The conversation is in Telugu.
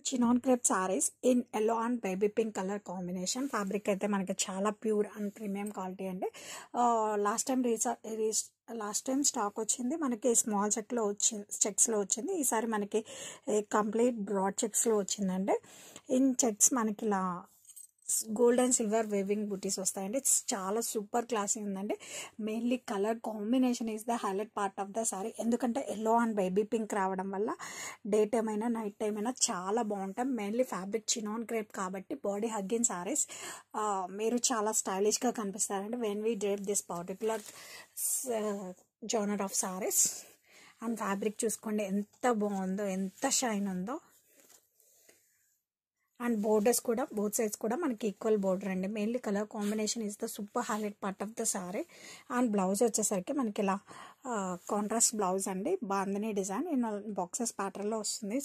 Chinon crepe saris in yellow and baby pink colour combination. Fabric అయితే మనకి చాలా ప్యూర్ అండ్ ప్రీమియం క్వాలిటీ అండి. లాస్ట్ టైం స్టాక్ వచ్చింది మనకి స్మాల్ చెక్స్లో వచ్చింది. ఈసారి మనకి కంప్లీట్ బ్రాడ్ చెక్స్లో వచ్చిందండి. ఇన్ చెక్స్ మనకి ఇలా గోల్డ్ అండ్ సిల్వర్ వేవింగ్ బుటీస్ వస్తాయండి. చాలా సూపర్ క్లాసీ ఉందండి. Mainly colour combination is the highlight part of the sari. ఎందుకంటే ఎల్లో అండ్ బేబీ పింక్ రావడం వల్ల డే టైం అయినా నైట్ టైం అయినా చాలా బాగుంటాయి. మెయిన్లీ ఫ్యాబ్రిక్ చినాన్ క్రేప్ కాబట్టి బాడీ హగ్గింగ్ సారీస్ మీరు చాలా స్టైలిష్గా కనిపిస్తారండి when we drape this particular genre of saris. And fabric చూసుకోండి ఎంత బాగుందో, ఎంత షైన్ ఉందో. అండ్ బోర్డర్స్ కూడా బోత్ సైడ్స్ కూడా మనకి ఈక్వల్ బోర్డర్ అండి. Mainly colour combination is the super highlight part of the sorry. And blouse వచ్చేసరికి మనకి ఇలా కాంట్రాస్ట్ బ్లౌజ్ అండి. బాందిని డిజైన్ ఇన్ బాక్సెస్ ప్యాటర్న్లో వస్తుంది.